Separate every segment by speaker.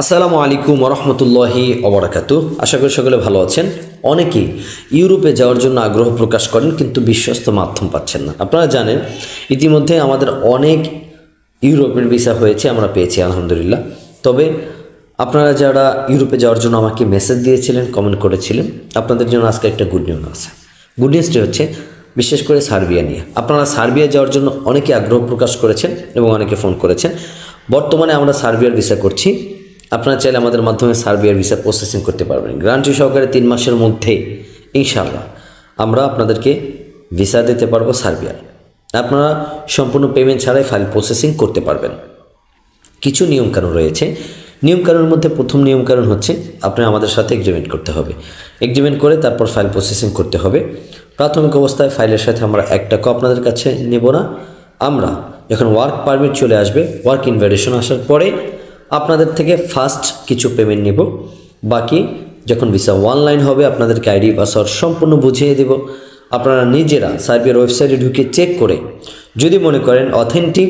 Speaker 1: আসসালামু আলাইকুম ওরহমতুল্লাহি ওবরাকাতু। আশা করি সকলে ভালো আছেন। অনেকেই ইউরোপে যাওয়ার জন্য আগ্রহ প্রকাশ করেন কিন্তু বিশ্বস্ত মাধ্যম পাচ্ছেন না। আপনারা জানেন ইতিমধ্যে আমাদের অনেক ইউরোপের ভিসা হয়েছে, আমরা পেয়েছি আলহামদুলিল্লাহ। তবে আপনারা যারা ইউরোপে যাওয়ার জন্য আমাকে মেসেজ দিয়েছিলেন, কমেন্ট করেছিলেন, আপনাদের জন্য আজকে একটা গুড নিউজ আছে। গুড নিউজটি হচ্ছে বিশেষ করে সার্বিয়া নিয়ে। আপনারা সার্বিয়া যাওয়ার জন্য অনেকে আগ্রহ প্রকাশ করেছেন এবং অনেকে ফোন করেছেন। বর্তমানে আমরা সার্বিয়ার ভিসা করছি। আপনারা চাইলে আমাদের মাধ্যমে সার্বিয়ার ভিসা প্রসেসিং করতে পারবেন। গ্যারান্টি সহকারে 3 মাসের মধ্যে ইনশাআল্লাহ আমরা আপনাদেরকে ভিসা দিতে পারবো সার্বিয়ার। আপনারা সম্পূর্ণ পেমেন্ট ছাড়াই ফাইল প্রসেসিং করতে পারবেন। কিছু নিয়মকানুন রয়েছে। নিয়মকানুনের মধ্যে প্রথম নিয়মকানুন হচ্ছে আপনি আমাদের সাথে এগ্রিমেন্ট করতে হবে। এগ্রিমেন্ট করে তারপর ফাইল প্রসেসিং করতে হবে। প্রাথমিক অবস্থায় ফাইলের সাথে আমরা 1 টাকা আপনাদের কাছে নেব না। আমরা যখন ওয়ার্ক পারমিট চলে আসবে, ওয়ার্ক ইনভাইটেশন আসার পরে আপনাদের থেকে ফার্স্ট কিছু পেমেন্ট নেব। বাকি যখন ভিসা অনলাইন হবে আপনাদেরকে আইডি পাসওয়ার্ড সম্পূর্ণ বুঝিয়ে দেব। আপনারা নিজেরা সার্বিয়ার ওয়েবসাইটে ঢুকে চেক করে যদি মনে করেন অথেন্টিক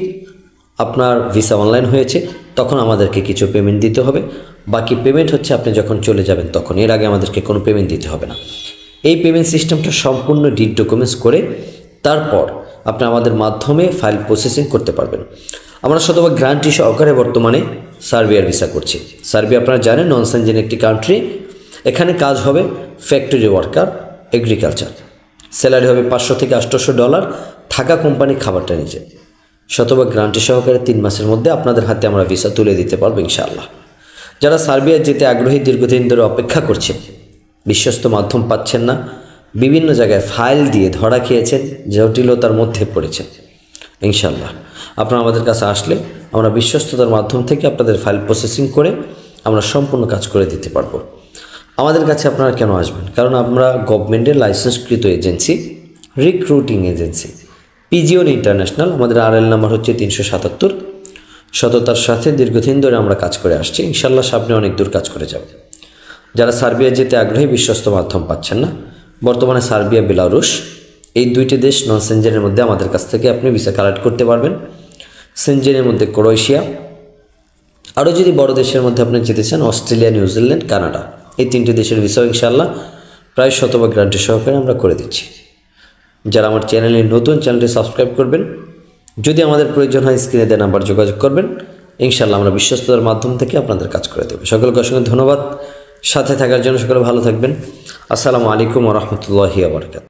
Speaker 1: আপনার ভিসা অনলাইন হয়েছে, তখন আমাদেরকে কিছু পেমেন্ট দিতে হবে। বাকি পেমেন্ট হচ্ছে আপনি যখন চলে যাবেন তখন, এর আগে আমাদেরকে কোনো পেমেন্ট দিতে হবে না। এই পেমেন্ট সিস্টেমটা সম্পূর্ণ ডিড ডকুমেন্টস করে তারপর আপনি আমাদের মাধ্যমে ফাইল প্রসেসিং করতে পারবেন। আমরা শতভাগ গ্যারান্টি সহকারে বর্তমানে সার্বিয়ার ভিসা করছি। সার্বিয়া আপনারা জানেন নন সেনজেন একটি কান্ট্রি। এখানে কাজ হবে ফ্যাক্টরি ওয়ার্কার, এগ্রিকালচার। স্যালারি হবে $500 থেকে $800। থাকা কোম্পানি, খাবারটা নিজে। শতভাগ গ্যারান্টি সহকারে 3 মাসের মধ্যে আপনাদের হাতে আমরা ভিসা তুলে দিতে পারবো ইনশাআল্লাহ। যারা সার্বিয়া যেতে আগ্রহী, দীর্ঘদিন ধরে অপেক্ষা করছেন, বিশ্বস্ত মাধ্যম পাচ্ছেন না, বিভিন্ন জায়গায় ফাইল দিয়ে ধরা খেয়েছেন, জটিলতার মধ্যে পড়েছেন, ইনশাআল্লাহ আপনারা আমাদের কাছে আসলে আমরা বিশ্বস্ততার মাধ্যম থেকে আপনাদের ফাইল প্রসেসিং করে আমরা সম্পূর্ণ কাজ করে দিতে পারবো। আমাদের কাছে আপনারা কেন আসবেন? কারণ আমরা গভর্নমেন্টের লাইসেন্সকৃত agency, recruiting agency, pigeon international. আমাদের আরএল নাম্বার হচ্ছে 377। সততার সাথে দীর্ঘদিন ধরে আমরা কাজ করে আসছি। ইনশাআল্লাহ সামনে অনেক দূর কাজ করে যাব। যারা সার্বিয়া যেতে আগ্রহী, বিশ্বস্ত মাধ্যম পাচ্ছেন না, বর্তমানে সার্বিয়া, বেলারুশ এই 2টি দেশ নন সেনজেনের মধ্যে আমাদের কাছ থেকে আপনি ভিসা কালেক্ট করতে পারবেন। সেনজেনের মধ্যে ক্রোয়েশিয়া, আরও যদি বড় দেশের মধ্যে আপনি যেতে চান অস্ট্রেলিয়া, নিউজিল্যান্ড, কানাডা, এই 3টি দেশের ভিসাও ইনশাআল্লাহ প্রায় শতভাগ গ্যারান্টি সহকারে আমরা করে দিচ্ছি। যারা আমার চ্যানেলে নতুন, চ্যানেলটি সাবস্ক্রাইব করবেন। যদি আমাদের প্রয়োজন হয় স্ক্রিনে দেওয়া নাম্বার যোগাযোগ করবেন। ইনশাআল্লাহ আমরা বিশ্বস্ততার মাধ্যম থেকে আপনাদের কাজ করে দেব। সকলকে অসংখ্য ধন্যবাদ সাথে থাকার জন্য। সকলে ভালো থাকবেন। আসসালামু আলাইকুম ওয়া রাহমাতুল্লাহি ওয়া বারাকাতুহু।